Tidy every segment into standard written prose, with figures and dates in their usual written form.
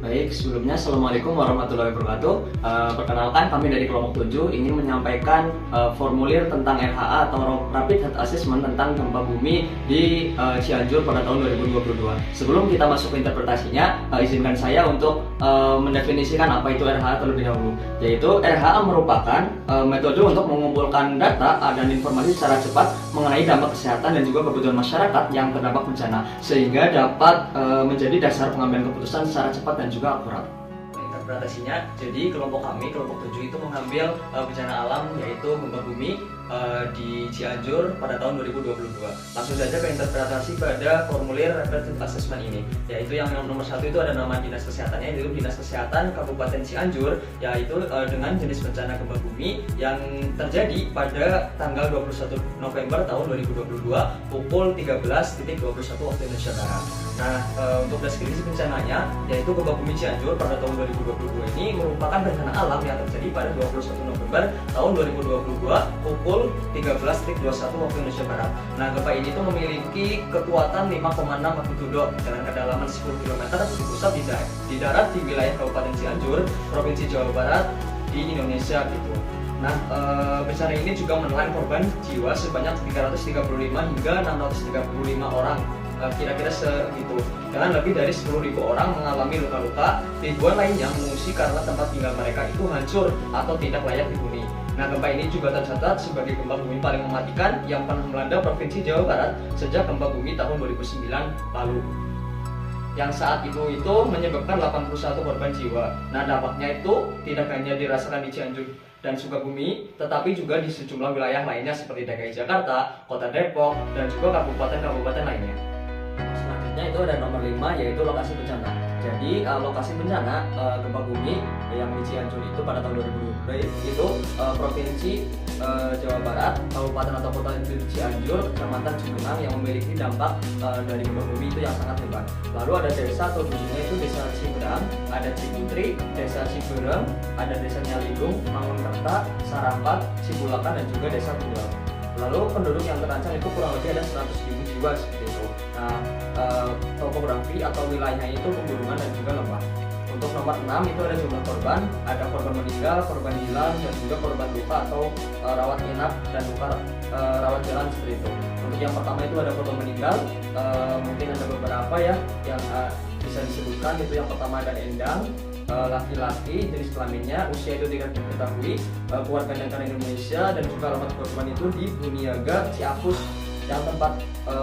Baik, sebelumnya Assalamualaikum warahmatullahi wabarakatuh. Perkenalkan, kami dari kelompok 7 ingin menyampaikan formulir tentang RHA atau Rapid Health Assessment tentang gempa bumi di Cianjur pada tahun 2022. Sebelum kita masuk ke interpretasinya, izinkan saya untuk mendefinisikan apa itu RHA terlebih dahulu. Yaitu RHA merupakan metode untuk mengumpulkan data dan informasi secara cepat mengenai dampak kesehatan dan juga kebutuhan masyarakat yang terdampak bencana, sehingga dapat menjadi dasar pengambilan keputusan secara cepat dan juga akurat. Interpretasinya, jadi kelompok 7 itu mengambil bencana alam yaitu gempa bumi di Cianjur pada tahun 2022. Langsung saja ke interpretasi pada formulir Rapid Health Assessment ini, yaitu yang nomor 1 itu ada nama dinas kesehatannya, yaitu Dinas Kesehatan Kabupaten Cianjur, yaitu dengan jenis bencana gempa bumi yang terjadi pada tanggal 21 November tahun 2022 pukul 13.21 waktu Indonesia Barat. Nah, untuk deskripsi bencananya, yaitu gempa bumi Cianjur pada tahun 2022 ini merupakan bencana alam yang terjadi pada 21 November tahun 2022 pukul 13.21 waktu Indonesia Barat. Nah, gempa ini tuh memiliki kekuatan 5,6 magnitudo dengan kedalaman 10 km, berpusat di darat di wilayah Kabupaten Cianjur, Provinsi Jawa Barat di Indonesia gitu. Nah, bencana ini juga menelan korban jiwa sebanyak 335 hingga 635 orang. Kira-kira segitu, dengan lebih dari 10.000 orang mengalami luka-luka. Ribuan lainnya mengungsi karena tempat tinggal mereka itu hancur atau tidak layak dihuni. Nah, gempa ini juga tercatat sebagai gempa bumi paling mematikan yang pernah melanda Provinsi Jawa Barat sejak gempa bumi tahun 2009 lalu, yang saat itu menyebabkan 81 korban jiwa. Nah, dampaknya itu tidak hanya dirasakan di Cianjur dan Sukabumi, tetapi juga di sejumlah wilayah lainnya seperti DKI Jakarta, Kota Depok, dan juga kabupaten-kabupaten lainnya. Selanjutnya itu ada nomor 5, yaitu lokasi bencana. Jadi lokasi bencana gempa bumi yang di Cianjur itu pada tahun 2022 itu Provinsi Jawa Barat, Kabupaten atau Kota Cianjur, Kecamatan Cugenang yang memiliki dampak dari gempa bumi itu yang sangat hebat. Lalu ada desa atau dusunnya itu Desa Ciberang, ada Ciputri, Desa Ciberem, ada Desa Nyalindung, Mangunkerta, Sarampat, Cibulakan, dan juga Desa Tunggal. Lalu penduduk yang terancam itu kurang lebih ada 100.000 jiwa seperti itu. Nah, topografi atau wilayahnya itu pegunungan dan juga lembah. Untuk nomor 6 itu ada jumlah korban, ada korban meninggal, korban hilang, dan juga korban luka atau rawat inap dan luka rawat jalan seperti itu. Untuk yang pertama itu ada korban meninggal, mungkin ada beberapa ya yang bisa disebutkan. Itu yang pertama ada Endang, laki-laki, jenis kelaminnya, usia itu tidak diketahui, keluarga negara Indonesia, dan juga alamat korban itu di Buniaga, Ciapus, yang tempat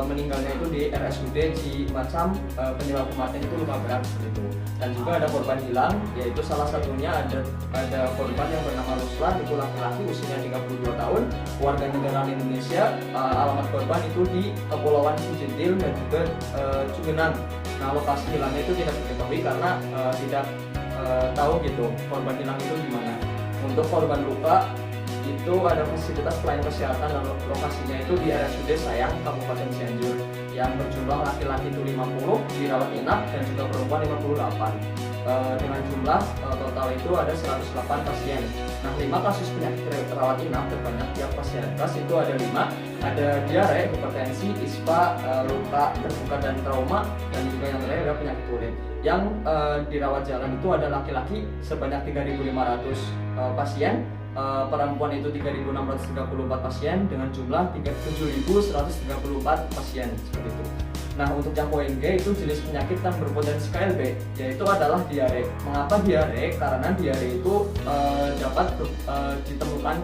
meninggalnya itu di RSUD Cimacam, penyebab kematian itu luka berat seperti itu. Dan juga ada korban hilang, yaitu salah satunya ada korban yang bernama Ruslan, itu laki-laki, usianya 32 tahun, keluarga negara Indonesia, alamat korban itu di Kepulauan Cijedil dan juga Cugenang. Nah, lokasi hilangnya itu tidak diketahui karena tidak tahu gitu korban hilang itu di mana. Untuk korban luka itu ada fasilitas pelayanan kesehatan dan lokasinya itu di RSUD Sayang, Kabupaten Cianjur, yang berjumlah laki-laki itu 50 dirawat inap dan juga perempuan 58. Dengan jumlah total itu ada 108 pasien. Nah, 5 kasus penyakit rawat inap terbanyak tiap fasilitas itu ada 5. Ada diare, hipertensi, ispa, luka terbuka dan trauma, dan juga yang terakhir ada penyakit kulit. Yang dirawat jalan itu ada laki-laki sebanyak 3.500 pasien, perempuan itu 3.634 pasien dengan jumlah 7.134 pasien seperti itu. Nah, untuk yang poin G itu jenis penyakit yang berpotensi KLB, yaitu adalah diare. Mengapa diare? Karena diare itu dapat ditemukan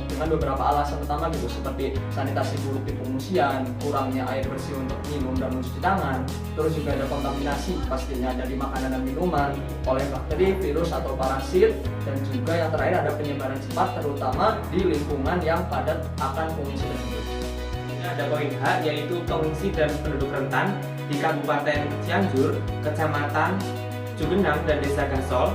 dengan beberapa alasan utama gitu, seperti sanitasi buruk di pengungsian, kurangnya air bersih untuk minum dan mencuci tangan, terus juga ada kontaminasi pastinya dari makanan dan minuman oleh bakteri, virus atau parasit, dan juga yang terakhir ada penyebaran cepat terutama di lingkungan yang padat akan pengungsi tersebut. Ada poin H, yaitu pengungsi dan penduduk rentan di Kabupaten Cianjur, Kecamatan Cugenang, dan Desa Gasol.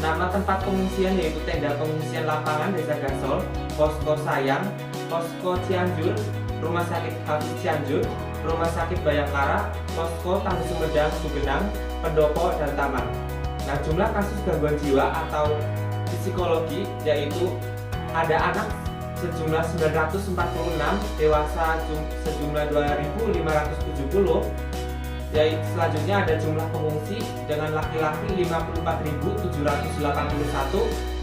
Nama tempat pengungsian yaitu tenda pengungsian lapangan Desa Gasol, Posko Sayang, Posko Cianjur, Rumah Sakit Hafiz Cianjur, Rumah Sakit Bayangkara, Posko Tangguh Sumedang Cugenang, Pendopo, dan Taman. Nah, jumlah kasus gangguan jiwa atau psikologi yaitu ada anak sejumlah 946, dewasa sejumlah 2.570, Yaitu selanjutnya ada jumlah pengungsi dengan laki-laki 54.781,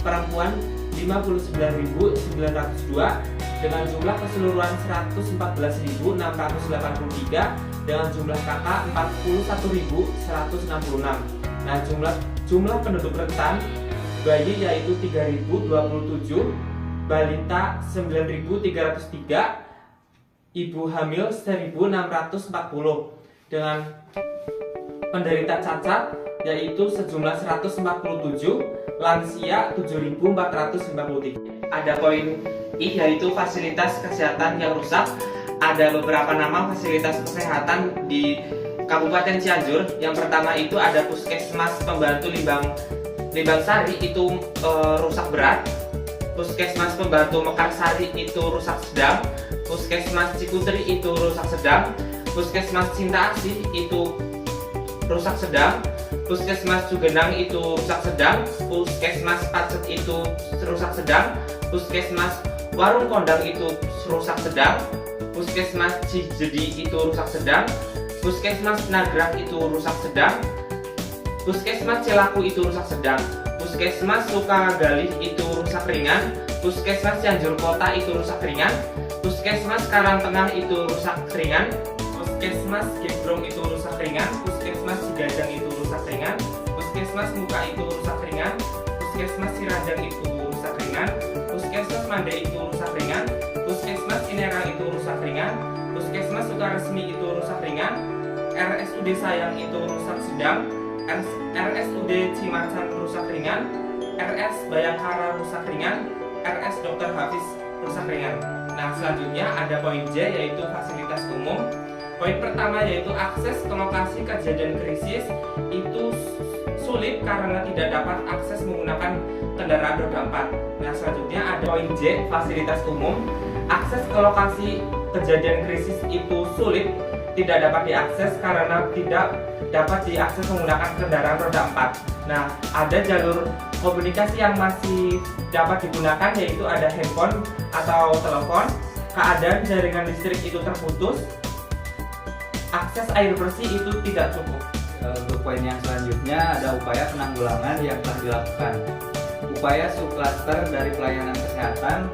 perempuan 59.902, dengan jumlah keseluruhan 114.683, dengan jumlah kakak 41.166. Nah, jumlah penduduk rentan bayi yaitu 3.027, balita 9.303, ibu hamil 1.640, dengan penderita cacat yaitu sejumlah 147, lansia 7.453. Ada poin I yaitu fasilitas kesehatan yang rusak. Ada beberapa nama fasilitas kesehatan di Kabupaten Cianjur. Yang pertama itu ada Puskesmas Pembantu Limbang Sari itu rusak berat. Puskesmas Pembantu Mekarsari itu rusak sedang. Puskesmas Cikutri itu rusak sedang. Puskesmas Cinta Asih itu rusak sedang. Puskesmas Cugenang itu rusak sedang. Puskesmas Pacet itu rusak sedang. Puskesmas Warung Kondang itu rusak sedang. Puskesmas Cijedi itu rusak sedang. Puskesmas Nagrang itu rusak sedang. Puskesmas Celaku itu rusak sedang. Puskesmas Sukagalih itu rusak ringan. Puskesmas Cianjur Kota itu rusak ringan. Puskesmas Karangtengah itu rusak ringan. Puskesmas Gembrong itu rusak ringan. Puskesmas Cigajang itu rusak ringan. Puskesmas Muka itu rusak ringan. Puskesmas Sirajang itu rusak ringan. Puskesmas Mande itu rusak ringan. Puskesmas Inerang itu rusak ringan. Puskesmas Sukaresmi itu rusak ringan. RSUD Sayang itu rusak sedang. RSUD Cimacan rusak ringan. RS Bayangkara rusak ringan. RS Dr. Hafiz rusak ringan. Nah, selanjutnya ada poin J yaitu fasilitas umum. Poin pertama yaitu akses ke lokasi kejadian krisis itu sulit karena tidak dapat akses menggunakan kendaraan roda 4. Nah, selanjutnya ada poin J, fasilitas umum. Akses ke lokasi kejadian krisis itu sulit, tidak dapat diakses karena tidak dapat diakses menggunakan kendaraan roda 4. Nah, ada jalur komunikasi yang masih dapat digunakan yaitu ada handphone atau telepon. Keadaan jaringan listrik itu terputus. Akses air bersih itu tidak cukup. Untuk poin yang selanjutnya ada upaya penanggulangan yang telah dilakukan. Upaya subklaster dari pelayanan kesehatan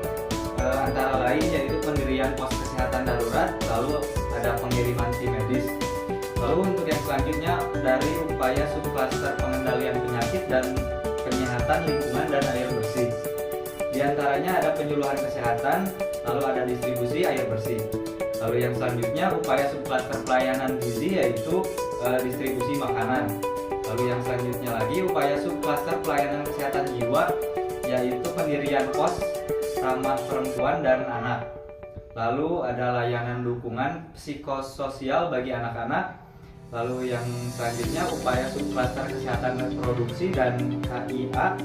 antara lain yaitu pendirian pos kesehatan darurat, lalu ada pengiriman tim medis. Lalu untuk yang selanjutnya dari upaya subklaster pengendalian penyakit dan penyehatan lingkungan dan air bersih. Di antaranya ada penyuluhan kesehatan, lalu ada distribusi air bersih. Lalu yang selanjutnya upaya subklaster pelayanan gizi yaitu distribusi makanan. Lalu yang selanjutnya lagi upaya subklaster pelayanan kesehatan jiwa yaitu pendirian pos ramah perempuan dan anak. Lalu ada layanan dukungan psikososial bagi anak-anak. Lalu yang selanjutnya upaya subklaster kesehatan reproduksi dan KIA,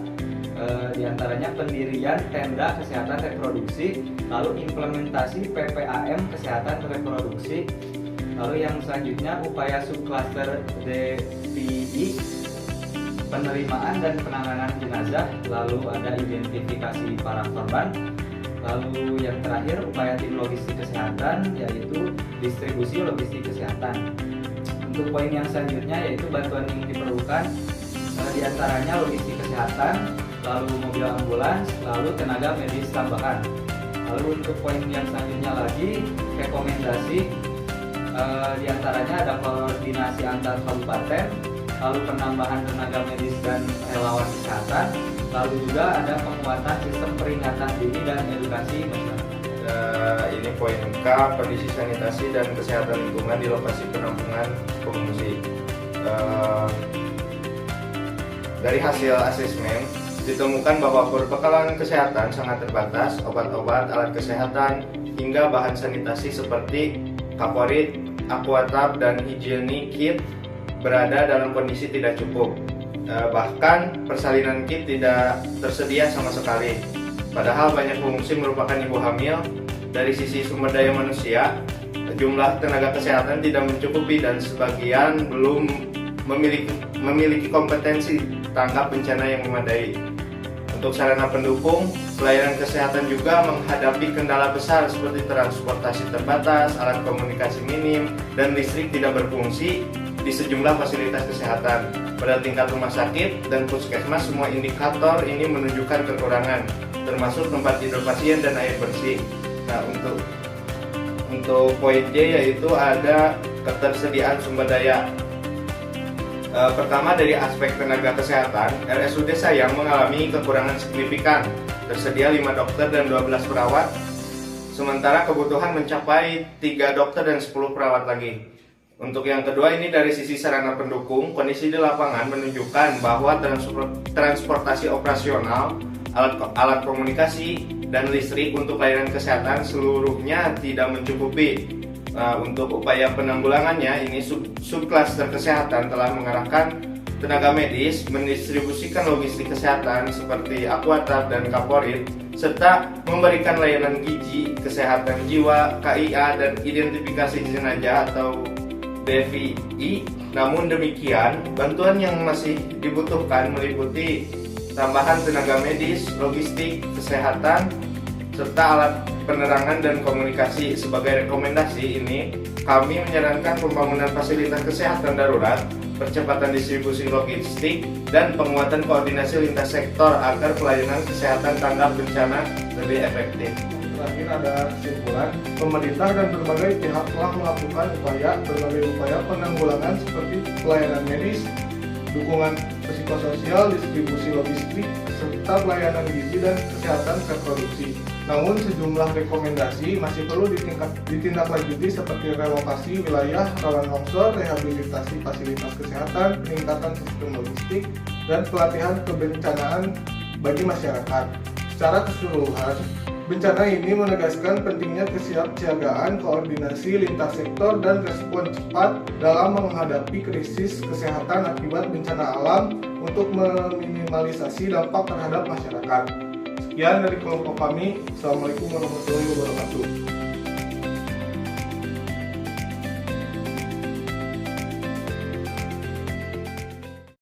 diantaranya pendirian tenda kesehatan reproduksi, lalu implementasi PPAM kesehatan reproduksi. Lalu yang selanjutnya upaya subklaster DPI, penerimaan dan penanganan jenazah, lalu ada identifikasi para korban. Lalu yang terakhir upaya tim logistik kesehatan yaitu distribusi logistik kesehatan. Untuk poin yang selanjutnya yaitu bantuan yang diperlukan diantaranya logistik kesehatan, lalu mobil ambulans, lalu tenaga medis tambahan. Lalu untuk poin yang selanjutnya lagi rekomendasi diantaranya ada koordinasi antar kabupaten, lalu penambahan tenaga medis dan relawan kesehatan, lalu juga ada penguatan sistem peringatan dini dan edukasi masyarakat. Ini poin K, kondisi sanitasi dan kesehatan lingkungan di lokasi penampungan pengungsi. Dari hasil asesmen ditemukan bahwa perbekalan kesehatan sangat terbatas, obat-obat, alat kesehatan, hingga bahan sanitasi seperti kaporit, aquatab, dan hygienic kit berada dalam kondisi tidak cukup. Bahkan persalinan kit tidak tersedia sama sekali. Padahal banyak pengungsi merupakan ibu hamil. Dari sisi sumber daya manusia, jumlah tenaga kesehatan tidak mencukupi dan sebagian belum memiliki kompetensi tanggap bencana yang memadai. Untuk sarana pendukung, pelayanan kesehatan juga menghadapi kendala besar seperti transportasi terbatas, alat komunikasi minim, dan listrik tidak berfungsi, di sejumlah fasilitas kesehatan. Pada tingkat rumah sakit dan puskesmas, semua indikator ini menunjukkan kekurangan, termasuk tempat tidur pasien dan air bersih. Nah, untuk poin J yaitu ada ketersediaan sumber daya. Pertama, dari aspek tenaga kesehatan, RSUD Sayang mengalami kekurangan signifikan. Tersedia 5 dokter dan 12 perawat, sementara kebutuhan mencapai 3 dokter dan 10 perawat lagi. Untuk yang kedua, ini dari sisi sarana pendukung, kondisi di lapangan menunjukkan bahwa transportasi operasional, alat komunikasi, dan listrik untuk layanan kesehatan seluruhnya tidak mencukupi. Untuk upaya penanggulangannya, ini subklaster kesehatan telah mengarahkan tenaga medis mendistribusikan logistik kesehatan seperti Aquatab dan Kaporit, serta memberikan layanan gizi, kesehatan jiwa, KIA, dan identifikasi jenazah atau DVI. Namun demikian, bantuan yang masih dibutuhkan meliputi tambahan tenaga medis, logistik, kesehatan, serta alat penerangan dan komunikasi. Sebagai rekomendasi ini, kami menyarankan pembangunan fasilitas kesehatan darurat, percepatan distribusi logistik, dan penguatan koordinasi lintas sektor agar pelayanan kesehatan tanggap bencana lebih efektif. Terakhir ada kesimpulan, pemerintah dan berbagai pihak telah melakukan berbagai upaya penanggulangan seperti pelayanan medis, dukungan psikososial, distribusi logistik, serta pelayanan gizi dan kesehatan reproduksi. Namun sejumlah rekomendasi masih perlu ditindaklanjuti seperti relokasi wilayah rawan longsor, rehabilitasi fasilitas kesehatan, peningkatan sistem logistik, dan pelatihan kebencanaan bagi masyarakat. Secara keseluruhan, bencana ini menegaskan pentingnya kesiapsiagaan, koordinasi lintas sektor, dan respon cepat dalam menghadapi krisis kesehatan akibat bencana alam untuk meminimalisasi dampak terhadap masyarakat. Sekian dari kelompok kami. Assalamualaikum warahmatullahi wabarakatuh.